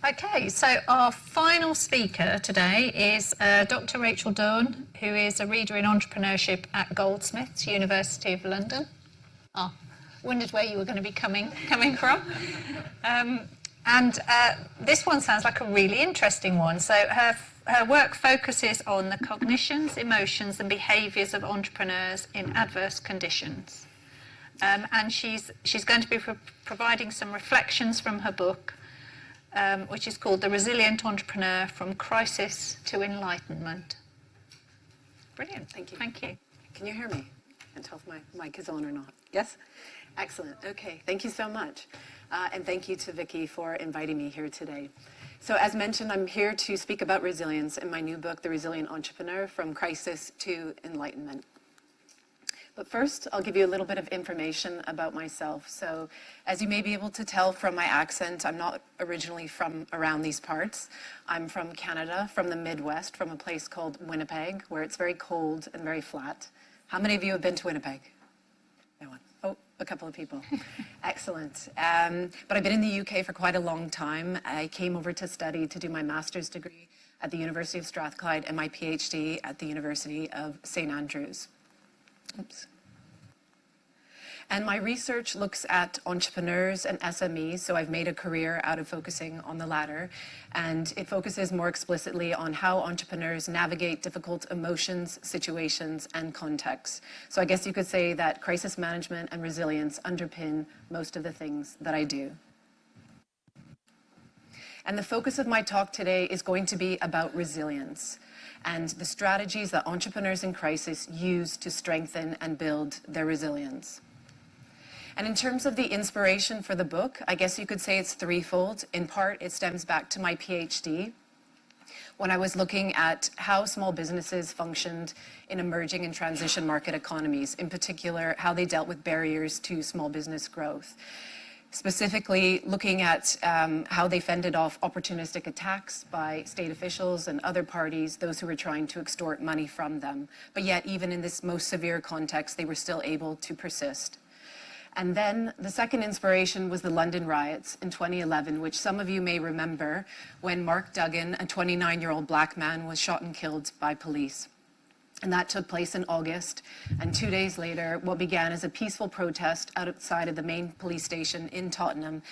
Okay, so our final speaker today is Dr. Rachel Doern, who is a reader in entrepreneurship at Goldsmiths, University of London. Oh, wondered where you were going to be coming from. This one sounds like a really interesting one. So her work focuses on the cognitions, emotions and behaviours of entrepreneurs in adverse conditions. And she's going to be providing some reflections from her book, which is called The Resilient Entrepreneur, From Crisis to Enlightenment. Brilliant. Thank you. Thank you. Can you hear me? And tell if my mic is on or not. Yes? Excellent. Okay. Thank you so much. And thank you to Vicki for inviting me here today. So as mentioned, I'm here to speak about resilience in my new book, The Resilient Entrepreneur, From Crisis to Enlightenment. But first, I'll give you a little bit of information about myself. So as you may be able to tell from my accent, I'm not originally from around these parts. I'm from Canada, from the Midwest, from a place called Winnipeg, where it's very cold and very flat. How many of you have been to Winnipeg? No one. Oh, a couple of people. Excellent. But I've been in the UK for quite a long time. I came over to study to do my master's degree at the University of Strathclyde and my PhD at the University of St. Andrews. Oops. And my research looks at entrepreneurs and SMEs, so I've made a career out of focusing on the latter, and it focuses more explicitly on how entrepreneurs navigate difficult emotions, situations, and contexts. So I guess you could say that crisis management and resilience underpin most of the things that I do. And the focus of my talk today is going to be about resilience and the strategies that entrepreneurs in crisis use to strengthen and build their resilience. And in terms of the inspiration for the book, I guess you could say it's threefold. In part, it stems back to my PhD, when I was looking at how small businesses functioned in emerging and transition market economies, in particular, how they dealt with barriers to small business growth. Specifically looking at how they fended off opportunistic attacks by state officials and other parties, those who were trying to extort money from them. But yet, even in this most severe context, they were still able to persist. And then the second inspiration was the London riots in 2011, which some of you may remember, when Mark Duggan, a 29-year-old black man, was shot and killed by police. And that took place in August. And 2 days later, what began as a peaceful protest outside of the main police station in Tottenham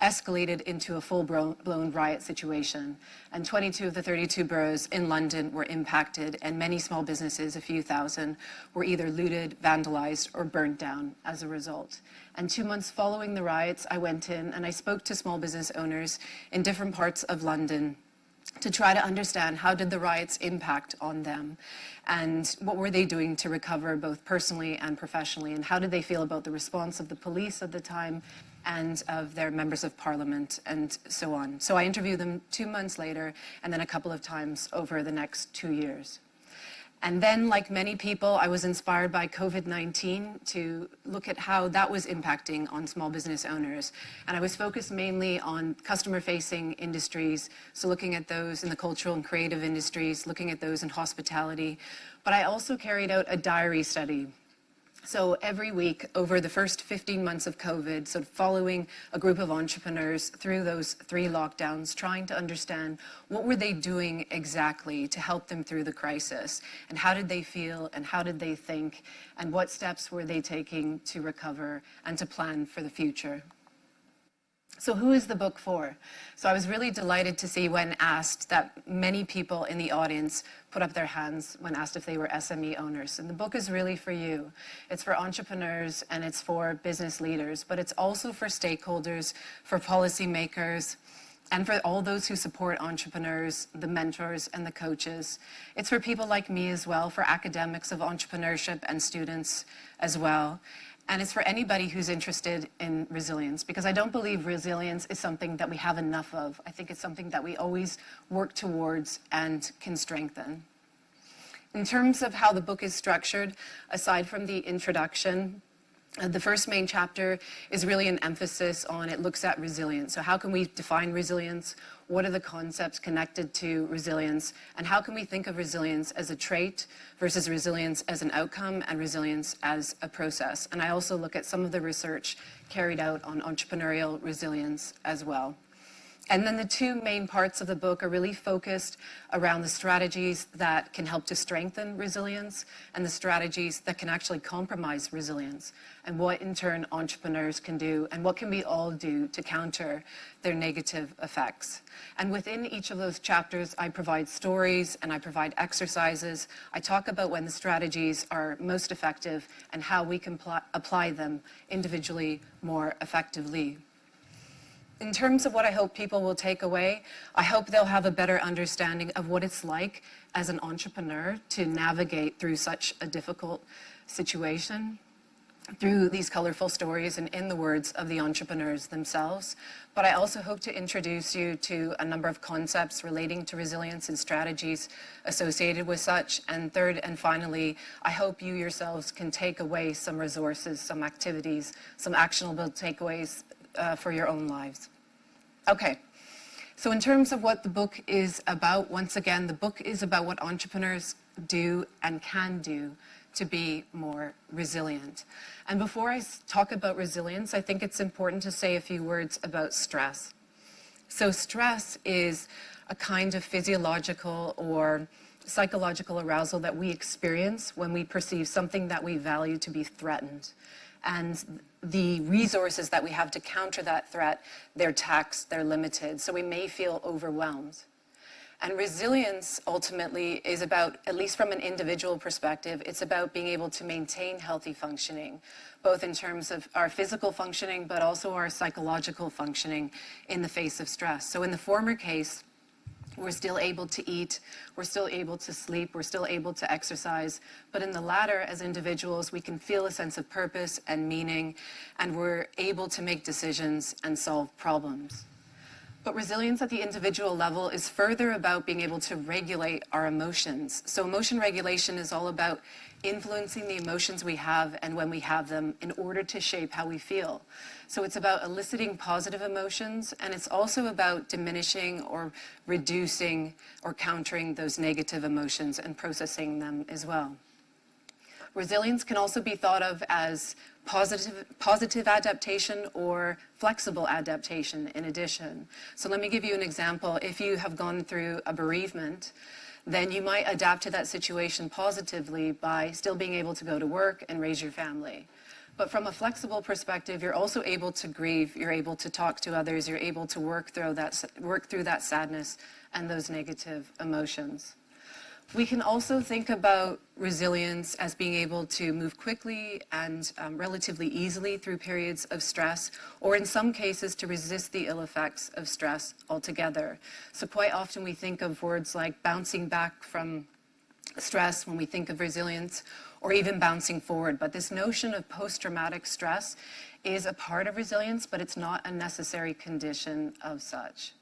escalated into a full-blown riot situation. And 22 of the 32 boroughs in London were impacted, and many small businesses, a few thousand, were either looted, vandalized, or burnt down as a result. And 2 months following the riots, I went in and I spoke to small business owners in different parts of London to try to understand how did the riots impact on them, and what were they doing to recover both personally and professionally, and how did they feel about the response of the police at the time and of their members of parliament and so on. So I interviewed them 2 months later and then a couple of times over the next 2 years. And then, like many people, I was inspired by COVID-19 to look at how that was impacting on small business owners. And I was focused mainly on customer-facing industries, so looking at those in the cultural and creative industries, looking at those in hospitality. But I also carried out a diary study. So every week over the first 15 months of COVID, so following a group of entrepreneurs through those 3 lockdowns, trying to understand what were they doing exactly to help them through the crisis, and how did they feel, and how did they think, and what steps were they taking to recover and to plan for the future. So who is the book for? So I was really delighted to see when asked that many people in the audience put up their hands when asked if they were SME owners. And the book is really for you. It's for entrepreneurs and it's for business leaders, but it's also for stakeholders, for policymakers, and for all those who support entrepreneurs, the mentors and the coaches. It's for people like me as well, for academics of entrepreneurship and students as well. And it's for anybody who's interested in resilience, because I don't believe resilience is something that we have enough of. I think it's something that we always work towards and can strengthen. In terms of how the book is structured, aside from the introduction, the first main chapter is really an emphasis on, it looks at resilience. So how can we define resilience? What are the concepts connected to resilience? And how can we think of resilience as a trait versus resilience as an outcome and resilience as a process? And I also look at some of the research carried out on entrepreneurial resilience as well. And then the two main parts of the book are really focused around the strategies that can help to strengthen resilience and the strategies that can actually compromise resilience, and what in turn entrepreneurs can do and what can we all do to counter their negative effects. And within each of those chapters, I provide stories and I provide exercises. I talk about when the strategies are most effective and how we can apply them individually more effectively. In terms of what I hope people will take away, I hope they'll have a better understanding of what it's like as an entrepreneur to navigate through such a difficult situation through these colorful stories and in the words of the entrepreneurs themselves. But I also hope to introduce you to a number of concepts relating to resilience and strategies associated with such. And third and finally, I hope you yourselves can take away some resources, some activities, some actionable takeaways for your own lives. Okay, so in terms of what the book is about, once again, the book is about what entrepreneurs do and can do to be more resilient. And before I talk about resilience, I think it's important to say a few words about stress. So stress is a kind of physiological or psychological arousal that we experience when we perceive something that we value to be threatened. And the resources that we have to counter that threat, they're taxed, they're limited, so we may feel overwhelmed. And resilience ultimately is about, at least from an individual perspective, it's about being able to maintain healthy functioning, both in terms of our physical functioning, but also our psychological functioning in the face of stress. So in the former case, we're still able to eat, we're still able to sleep, we're still able to exercise. But in the latter, as individuals, we can feel a sense of purpose and meaning, and we're able to make decisions and solve problems. But resilience at the individual level is further about being able to regulate our emotions. So emotion regulation is all about influencing the emotions we have and when we have them in order to shape how we feel. So it's about eliciting positive emotions, and it's also about diminishing or reducing or countering those negative emotions and processing them as well. Resilience can also be thought of as positive adaptation or flexible adaptation in addition. So let me give you an example. If you have gone through a bereavement, then you might adapt to that situation positively by still being able to go to work and raise your family. But from a flexible perspective, you're also able to grieve, you're able to talk to others, you're able to work through that sadness and those negative emotions. We can also think about resilience as being able to move quickly and relatively easily through periods of stress, or in some cases to resist the ill effects of stress altogether. So quite often we think of words like bouncing back from stress when we think of resilience, or even bouncing forward. But this notion of post-traumatic stress is a part of resilience, but it's not a necessary condition of such.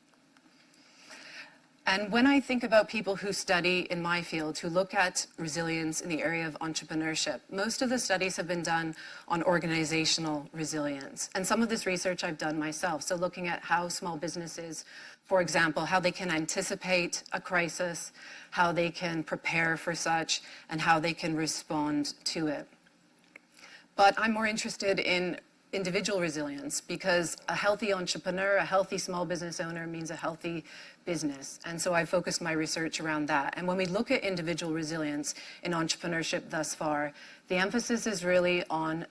And when I think about people who study in my field, who look at resilience in the area of entrepreneurship, most of the studies have been done on organizational resilience. And some of this research I've done myself. So looking at how small businesses, for example, how they can anticipate a crisis, how they can prepare for such, and how they can respond to it. But I'm more interested in individual resilience, because a healthy entrepreneur, a healthy small business owner means a healthy business. And so I focused my research around that. And when we look at individual resilience in entrepreneurship thus far, the emphasis is really on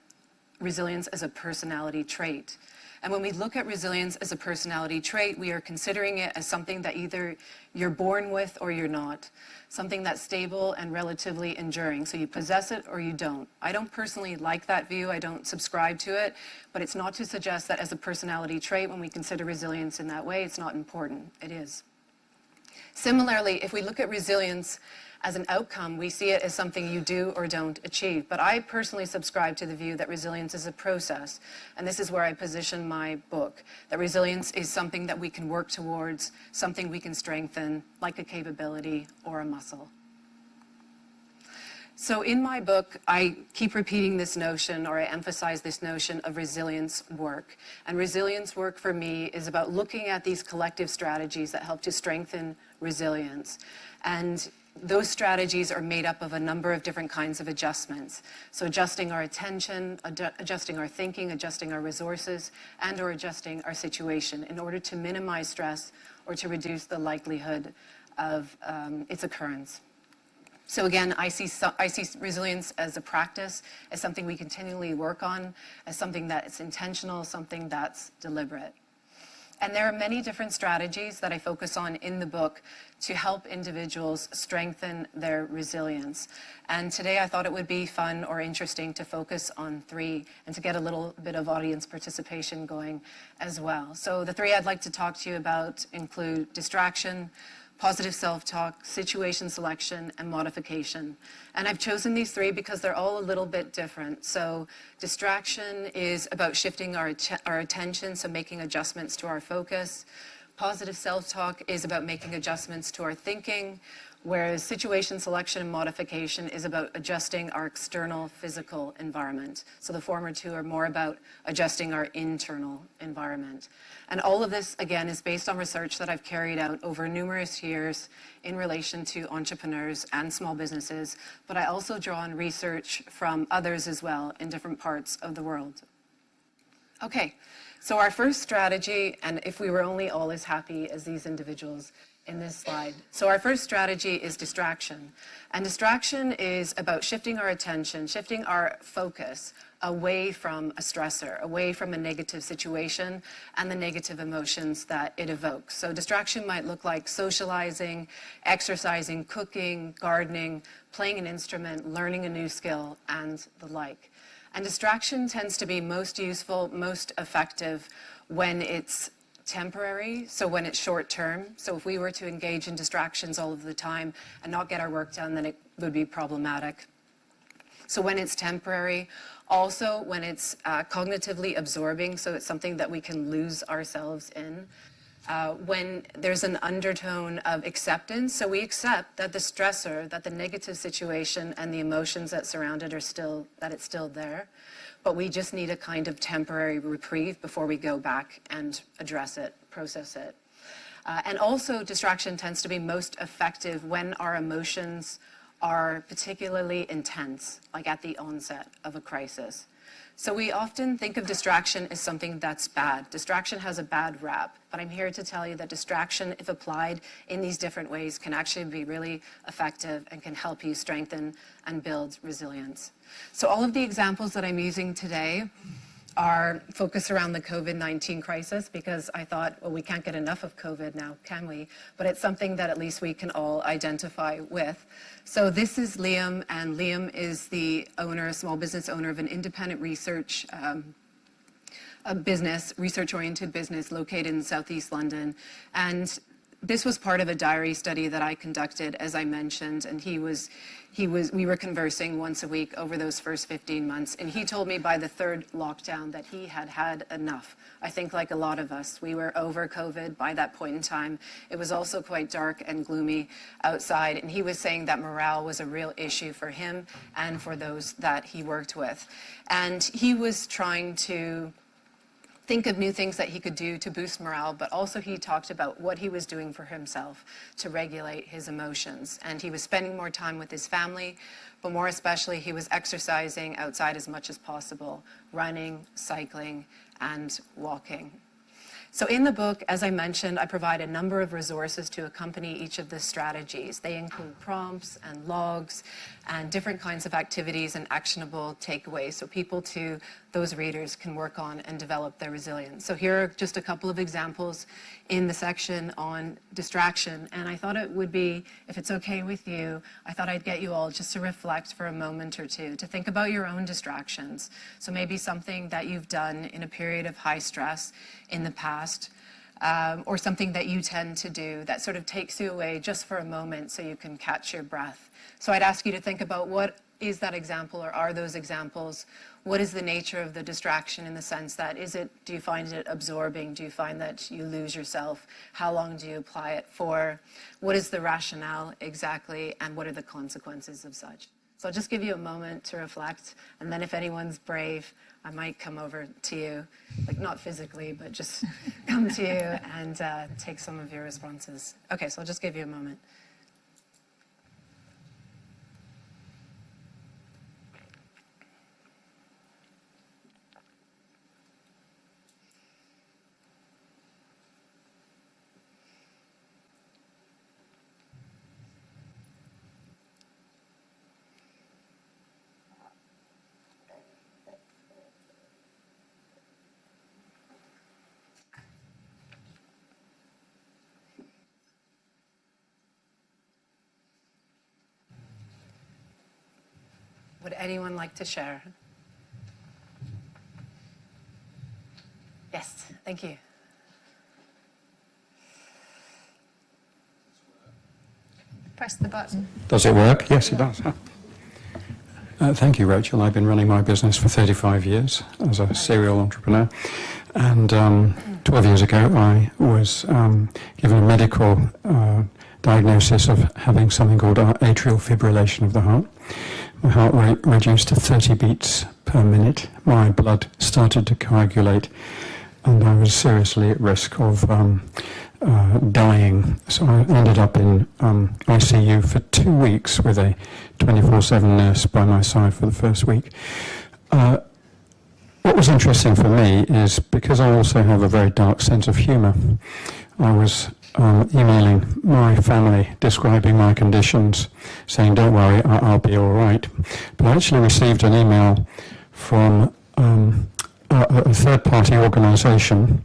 resilience as a personality trait. And when we look at resilience as a personality trait, we are considering it as something that either you're born with or you're not, something that's stable and relatively enduring. So you possess it or you don't. I don't personally like that view. I don't subscribe to it, but it's not to suggest that as a personality trait, when we consider resilience in that way, it's not important. It is. Similarly, if we look at resilience as an outcome, we see it as something you do or don't achieve. But I personally subscribe to the view that resilience is a process. And this is where I position my book, that resilience is something that we can work towards, something we can strengthen, like a capability or a muscle. So in my book, I keep repeating this notion, or I emphasize this notion of resilience work. And resilience work for me is about looking at these collective strategies that help to strengthen resilience. And those strategies are made up of a number of different kinds of adjustments. So adjusting our attention, adjusting our thinking, adjusting our resources, and or adjusting our situation in order to minimize stress or to reduce the likelihood of its occurrence. So again, I see resilience as a practice, as something we continually work on, as something that's intentional, something that's deliberate. And there are many different strategies that I focus on in the book to help individuals strengthen their resilience. And today I thought it would be fun or interesting to focus on 3 and to get a little bit of audience participation going as well. So the 3 I'd like to talk to you about include distraction, positive self-talk, situation selection, and modification. And I've chosen these 3 because they're all a little bit different. So distraction is about shifting our attention, so making adjustments to our focus. Positive self-talk is about making adjustments to our thinking, whereas situation selection and modification is about adjusting our external physical environment. So the former 2 are more about adjusting our internal environment. And all of this, again, is based on research that I've carried out over numerous years in relation to entrepreneurs and small businesses, but I also draw on research from others as well in different parts of the world. Okay, so our first strategy, and if we were only all as happy as these individuals in this slide. So our first strategy is distraction. And distraction is about shifting our attention, shifting our focus away from a stressor, away from a negative situation and the negative emotions that it evokes. So distraction might look like socializing, exercising, cooking, gardening, playing an instrument, learning a new skill, and the like. And distraction tends to be most useful, most effective when it's temporary, so when it's short term. So if we were to engage in distractions all of the time and not get our work done, then it would be problematic. So when it's temporary, also when it's cognitively absorbing, so it's something that we can lose ourselves in. When there's an undertone of acceptance, so we accept that the stressor, that the negative situation and the emotions that surround it are still, that it's still there, but we just need a kind of temporary reprieve before we go back and address it, process it. And also distraction tends to be most effective when our emotions are particularly intense, like at the onset of a crisis. So we often think of distraction as something that's bad. Distraction has a bad rap, but I'm here to tell you that distraction, if applied in these different ways, can actually be really effective and can help you strengthen and build resilience. So all of the examples that I'm using today are focused around the COVID-19 crisis because I thought, well, we can't get enough of COVID now, can we? But it's something that at least we can all identify with. So this is Liam, and Liam is the owner, a small business owner of an independent research research-oriented business located in Southeast London. And this was part of a diary study that I conducted, as I mentioned, and we were conversing once a week over those first 15 months, and he told me by the 3rd lockdown that he had had enough. I think like a lot of us, we were over COVID by that point in time. It was also quite dark and gloomy outside, and he was saying that morale was a real issue for him and for those that he worked with. And he was trying to think of new things that he could do to boost morale, but also he talked about what he was doing for himself to regulate his emotions. And he was spending more time with his family, but more especially he was exercising outside as much as possible, running, cycling, and walking. So in the book, as I mentioned, I provide a number of resources to accompany each of the strategies. They include prompts and logs and different kinds of activities and actionable takeaways, so people too, those readers can work on and develop their resilience. So here are just a couple of examples in the section on distraction, and I thought it would be, if it's okay with you, I thought I'd get you all just to reflect for a moment or two, to think about your own distractions. So maybe something that you've done in a period of high stress in the past, or something that you tend to do that sort of takes you away just for a moment so you can catch your breath. So I'd ask you to think about what is that example, or are those examples? What is the nature of the distraction in the sense that do you find it absorbing? Do you find that you lose yourself? How long do you apply it for? What is the rationale exactly, and what are the consequences of such? So I'll just give you a moment to reflect, and then if anyone's brave, I might come over to you, like not physically, but just come to you and take some of your responses. Okay, so I'll just give you a moment. Would anyone like to share? Yes, thank you. Press the button. Does it work? Yes, it does. Thank you, Rachel. I've been running my business for 35 years as a serial entrepreneur. And 12 years ago, I was given a medical diagnosis of having something called atrial fibrillation of the heart. My heart rate reduced to 30 beats per minute. My blood started to coagulate, and I was seriously at risk of dying. So I ended up in ICU for 2 weeks with a 24/7 nurse by my side for the first week. What was interesting for me is because I also have a very dark sense of humour, I was emailing my family describing my conditions, saying, don't worry, I'll be all right. But I actually received an email from a third-party organisation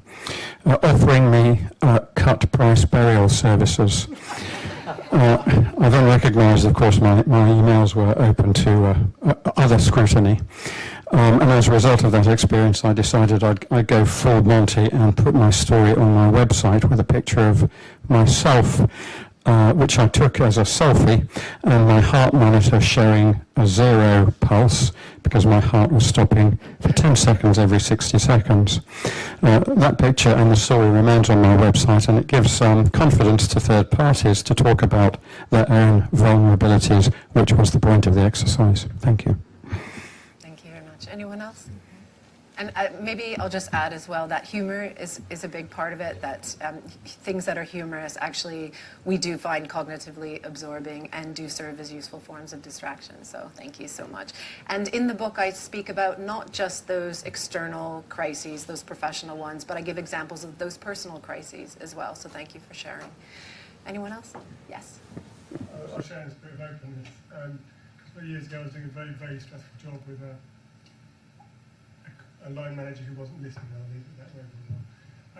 offering me cut-price burial services. I then recognised, of course, my emails were open to other scrutiny. And as a result of that experience, I decided I'd go full Monty and put my story on my website with a picture of myself, which I took as a selfie, and my heart monitor showing a 0 pulse because my heart was stopping for 10 seconds every 60 seconds. That picture and the story remains on my website, and it gives confidence to third parties to talk about their own vulnerabilities, which was the point of the exercise. Thank you. Thank you very much. Anyone else? And maybe I'll just add as well that humor is a big part of it, that things that are humorous actually we do find cognitively absorbing and do serve as useful forms of distraction. So thank you so much. And in the book I speak about not just those external crises, those professional ones, but I give examples of those personal crises as well. So thank you for sharing. Anyone else? Yes. I'll share this bit of openness. A couple of years ago I was doing a very, very stressful job with a line manager who wasn't listening. I'll leave it that way for now.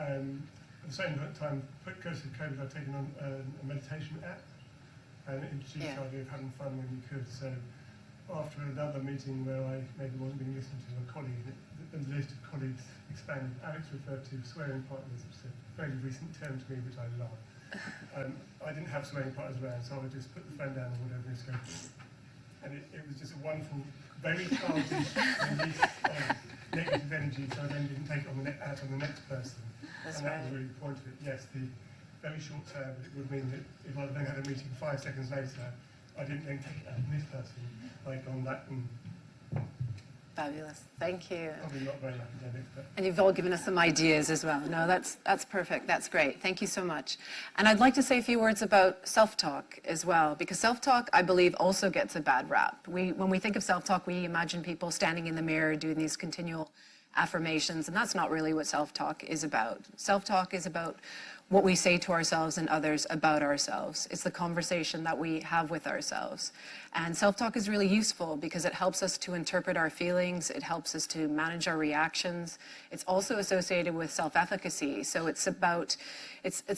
At the same time, because of COVID, I'd taken on a meditation app and introduced the idea of having fun when you could. So after another meeting where I maybe wasn't being listened to a colleague, the list of colleagues expanded. Alex referred to swearing partners, which is a fairly recent term to me, which I love. I didn't have swearing partners around, so I would just put the phone down or whatever and just go. And it was just a wonderful, very childish release of negative energy, so I then didn't take it out on the next person. That's and that right. was really the point of it. Yes, the very short term, but it would mean that if I then had a meeting 5 seconds later, I didn't then take it out on this person, like on that one. Fabulous. Thank you. Probably not very academic, but... And you've all given us some ideas as well. No, that's perfect. That's great. Thank you so much. And I'd like to say a few words about self-talk as well, because self-talk, I believe, also gets a bad rap. When we think of self-talk, we imagine people standing in the mirror doing these continual affirmations, and that's not really what self-talk is about. Self-talk is about what we say to ourselves and others about ourselves. It's the conversation that we have with ourselves. And self-talk is really useful because it helps us to interpret our feelings, it helps us to manage our reactions. It's also associated with self-efficacy. So it's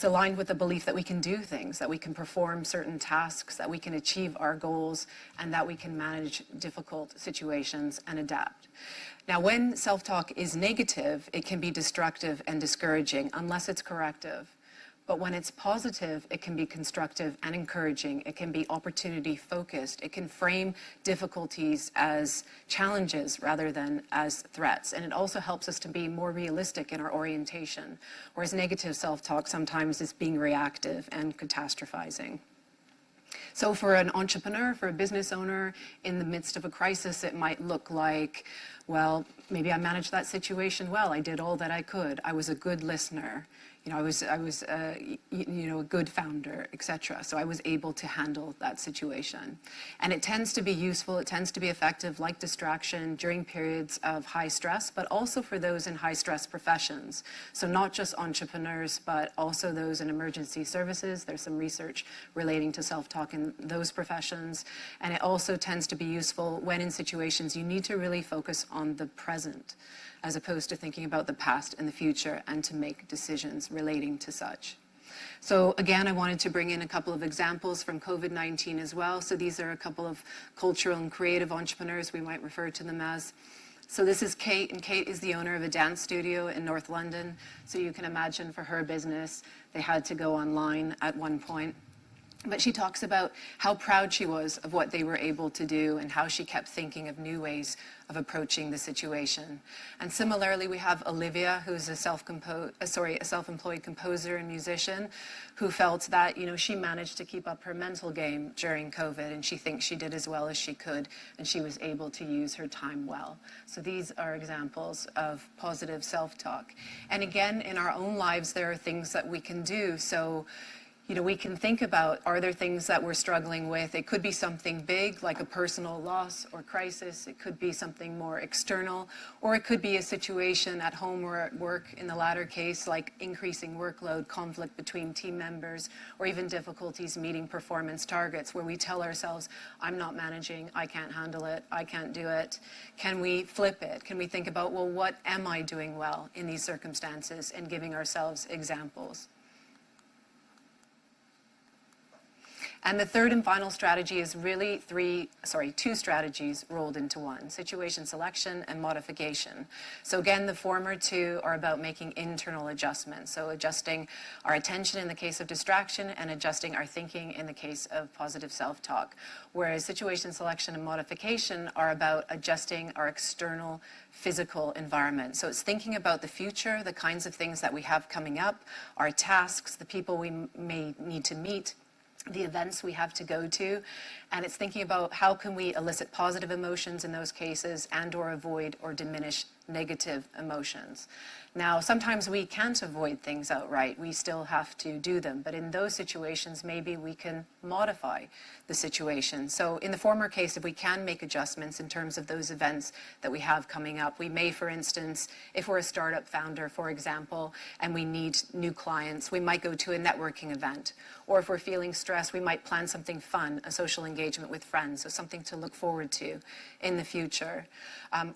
aligned with the belief that we can do things, that we can perform certain tasks, that we can achieve our goals, and that we can manage difficult situations and adapt. Now, when self-talk is negative, it can be destructive and discouraging unless it's corrective. But when it's positive, it can be constructive and encouraging. It can be opportunity focused. It can frame difficulties as challenges rather than as threats. And it also helps us to be more realistic in our orientation. Whereas negative self-talk sometimes is being reactive and catastrophizing. So for an entrepreneur, for a business owner, in the midst of a crisis, it might look like, well, maybe I managed that situation well. I did all that I could. I was a good listener. I was a good founder, etc. So I was able to handle that situation. And it tends to be useful, it tends to be effective, like distraction, during periods of high stress, but also for those in high stress professions. So not just entrepreneurs, but also those in emergency services. There's some research relating to self-talk in those professions. And it also tends to be useful when in situations you need to really focus on the present, as opposed to thinking about the past and the future and to make decisions relating to such. So again, I wanted to bring in a couple of examples from COVID-19 as well. So these are a couple of cultural and creative entrepreneurs, we might refer to them as. So this is Kate, and Kate is the owner of a dance studio in North London. So you can imagine for her business, they had to go online at one point. But she talks about how proud she was of what they were able to do and how she kept thinking of new ways of approaching the situation. And similarly, we have Olivia, who's a self-employed composer and musician, who felt that, she managed to keep up her mental game during COVID, and she thinks she did as well as she could, and she was able to use her time well. So these are examples of positive self-talk. And again, in our own lives, there are things that we can do. So we can think about, are there things that we're struggling with? It could be something big, like a personal loss or crisis. It could be something more external, or it could be a situation at home or at work, in the latter case, like increasing workload, conflict between team members, or even difficulties meeting performance targets, where we tell ourselves, I'm not managing, I can't handle it, I can't do it. Can we flip it? Can we think about, well, what am I doing well in these circumstances, and giving ourselves examples? And the third and final strategy is really two strategies rolled into one: situation selection and modification. So again, the former two are about making internal adjustments. So adjusting our attention in the case of distraction, and adjusting our thinking in the case of positive self-talk. Whereas situation selection and modification are about adjusting our external physical environment. So it's thinking about the future, the kinds of things that we have coming up, our tasks, the people we may need to meet, the events we have to go to, and it's thinking about how can we elicit positive emotions in those cases, and or avoid or diminish negative emotions. Now, sometimes we can't avoid things outright. We still have to do them. But in those situations, maybe we can modify the situation. So in the former case, if we can make adjustments in terms of those events that we have coming up, we may, for instance, if we're a startup founder, for example, and we need new clients, we might go to a networking event. Or if we're feeling stressed, we might plan something fun, a social engagement with friends, so something to look forward to in the future.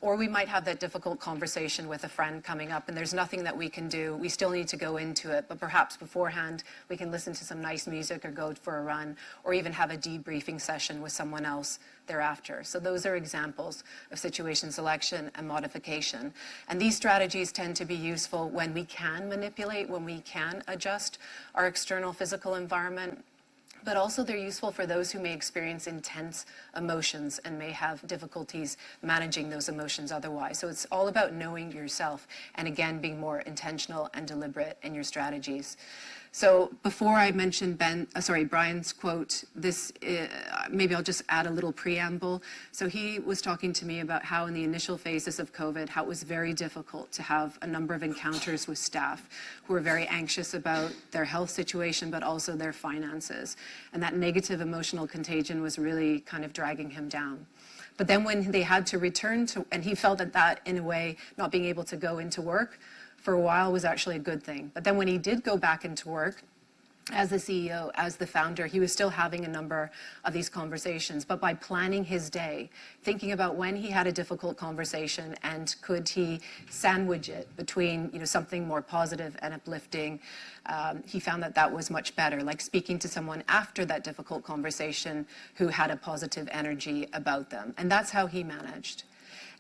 Or we might have that difficult conversation with a friend coming up, and there's nothing that we can do. We still need to go into it, but perhaps beforehand we can listen to some nice music, or go for a run, or even have a debriefing session with someone else thereafter. So those are examples of situation selection and modification. And these strategies tend to be useful when we can manipulate, when we can adjust our external physical environment. But also they're useful for those who may experience intense emotions and may have difficulties managing those emotions otherwise. So it's all about knowing yourself, and again, being more intentional and deliberate in your strategies. So before I mention Brian's quote, maybe I'll just add a little preamble. So he was talking to me about how in the initial phases of COVID, how it was very difficult to have a number of encounters with staff who were very anxious about their health situation, but also their finances. And that negative emotional contagion was really kind of dragging him down. But then when they had to return to, and he felt that in a way, not being able to go into work for a while was actually a good thing. But then when he did go back into work, as the CEO, as the founder, he was still having a number of these conversations. But by planning his day, thinking about when he had a difficult conversation and could he sandwich it between something more positive and uplifting, he found that was much better, like speaking to someone after that difficult conversation who had a positive energy about them. And that's how he managed.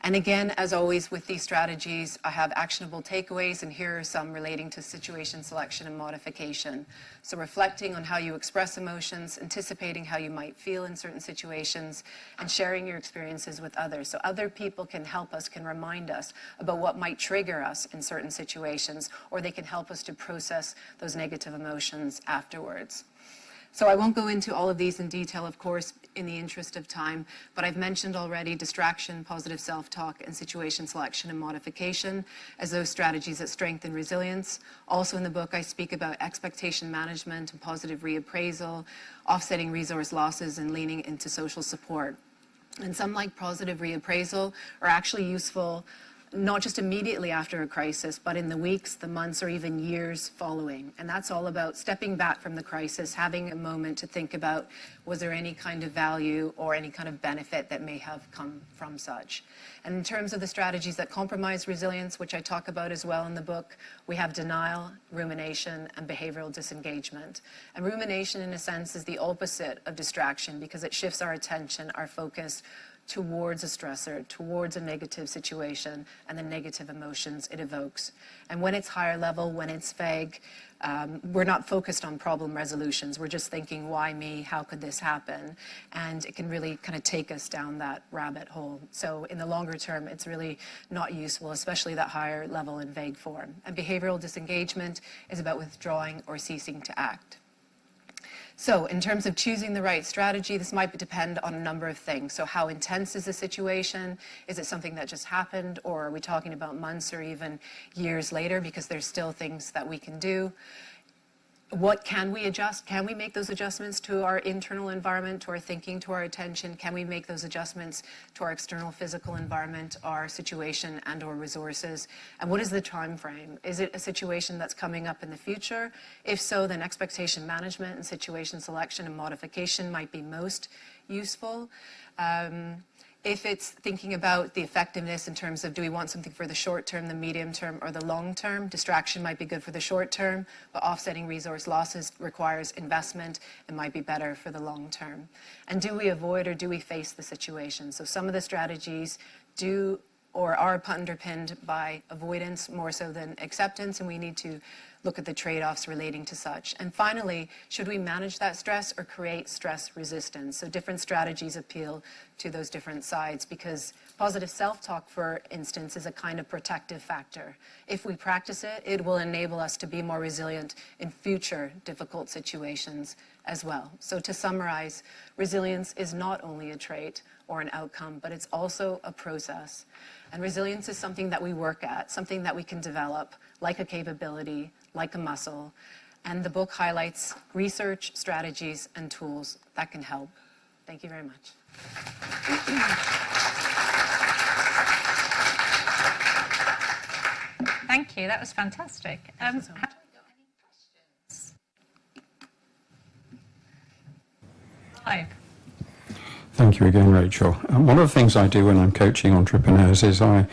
And again, as always with these strategies, I have actionable takeaways, and here are some relating to situation selection and modification. So reflecting on how you express emotions, anticipating how you might feel in certain situations, and sharing your experiences with others. So other people can help us, can remind us about what might trigger us in certain situations, or they can help us to process those negative emotions afterwards. So I won't go into all of these in detail, of course, in the interest of time, but I've mentioned already distraction, positive self-talk, and situation selection and modification as those strategies that strengthen resilience. Also in the book, I speak about expectation management and positive reappraisal, offsetting resource losses, and leaning into social support. And some, like positive reappraisal, are actually useful not just immediately after a crisis, but in the weeks, the months, or even years following. And that's all about stepping back from the crisis, having a moment to think about, was there any kind of value or any kind of benefit that may have come from such? And in terms of the strategies that compromise resilience, which I talk about as well in the book, we have denial, rumination, and behavioral disengagement. And rumination, in a sense, is the opposite of distraction because it shifts our attention, our focus, towards a stressor, towards a negative situation, and the negative emotions it evokes. And when it's higher level, when it's vague, we're not focused on problem resolutions. We're just thinking, why me? How could this happen? And it can really kind of take us down that rabbit hole. So in the longer term, it's really not useful, especially that higher level and vague form. And behavioral disengagement is about withdrawing or ceasing to act. So in terms of choosing the right strategy, this might depend on a number of things. So how intense is the situation? Is it something that just happened? Or are we talking about months or even years later? Because there's still things that we can do. What can we adjust? Can we make those adjustments to our internal environment, to our thinking, to our attention? Can we make those adjustments to our external physical environment, our situation and or resources? And what is the time frame? Is it a situation that's coming up in the future? If so, then expectation management and situation selection and modification might be most useful. If it's thinking about the effectiveness in terms of do we want something for the short term, the medium term, or the long term, distraction might be good for the short term, but offsetting resource losses requires investment and might be better for the long term. And do we avoid or do we face the situation? So some of the strategies do or are underpinned by avoidance more so than acceptance, and we need to look at the trade-offs relating to such. And finally, should we manage that stress or create stress resistance? So different strategies appeal to those different sides because positive self-talk, for instance, is a kind of protective factor. If we practice it, it will enable us to be more resilient in future difficult situations as well. So to summarize, resilience is not only a trait or an outcome, but it's also a process. And resilience is something that we work at, something that we can develop, like a capability, like a muscle. And the book highlights research, strategies, and tools that can help. Thank you very much. Thank you. That was fantastic. Thank you so much. Have we got any questions? Hi. Thank you again, Rachel. One of the things I do when I'm coaching entrepreneurs is I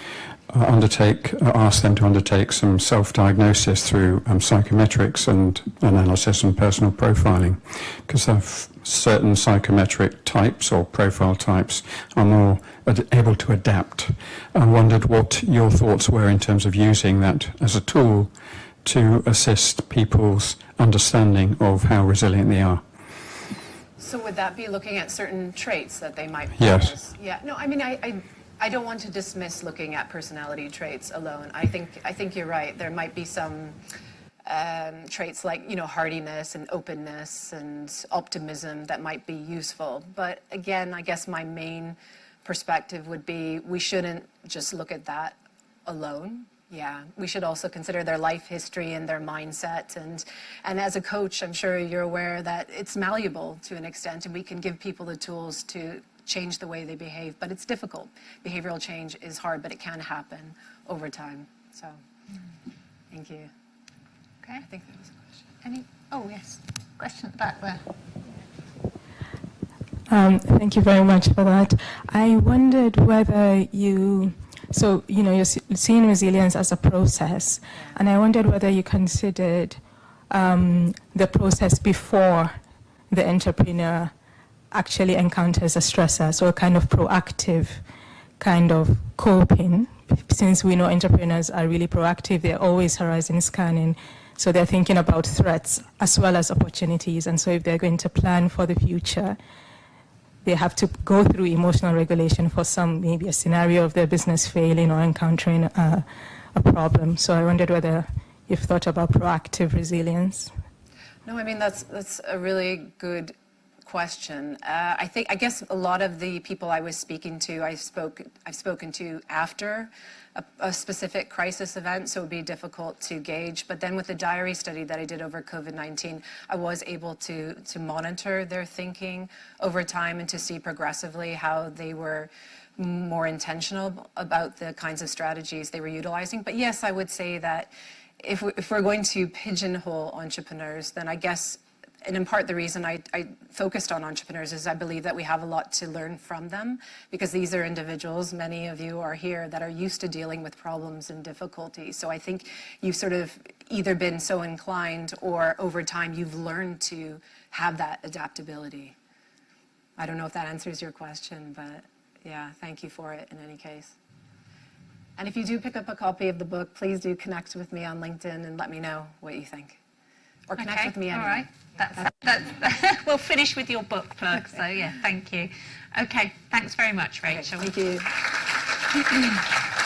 ask them to undertake some self-diagnosis through psychometrics and analysis and personal profiling, because certain psychometric types or profile types are more able to adapt. I wondered what your thoughts were in terms of using that as a tool to assist people's understanding of how resilient they are. So would that be looking at certain traits that they might Yes. possess? Yeah. No, I mean, I don't want to dismiss looking at personality traits alone. I think you're right. There might be some traits like, hardiness and openness and optimism that might be useful. But again, I guess my main perspective would be we shouldn't just look at that alone. Yeah, we should also consider their life history and their mindset. And as a coach, I'm sure you're aware that it's malleable to an extent, and we can give people the tools to change the way they behave. But it's difficult. Behavioral change is hard, but it can happen over time. So, thank you. Okay. I think that was a question. Oh, yes. Question at the back there. Thank you very much for that. I wondered whether you're seeing resilience as a process, and I wondered whether you considered the process before the entrepreneur actually encounters a stressor, so a kind of proactive kind of coping. Since we know entrepreneurs are really proactive, they're always horizon scanning, so they're thinking about threats as well as opportunities, and so if they're going to plan for the future, they have to go through emotional regulation for maybe a scenario of their business failing or encountering a problem. So I wondered whether you've thought about proactive resilience. No, I mean, that's a really good question. I guess a lot of the people I was speaking to, I've spoken to after a specific crisis event, so it would be difficult to gauge. But then with the diary study that I did over COVID-19, I was able to monitor their thinking over time and to see progressively how they were more intentional about the kinds of strategies they were utilizing. But yes, I would say that if we're going to pigeonhole entrepreneurs, then I guess, and in part the reason I focused on entrepreneurs is I believe that we have a lot to learn from them, because these are individuals, many of you are here, that are used to dealing with problems and difficulties. So I think you've sort of either been so inclined or over time you've learned to have that adaptability. I don't know if that answers your question, but yeah, thank you for it in any case. And if you do pick up a copy of the book, please do connect with me on LinkedIn and let me know what you think. Or connect with me anyway. All right. That's we'll finish with your book plug. So yeah, thank you. Okay, thanks very much, Rachel. Okay, thank you.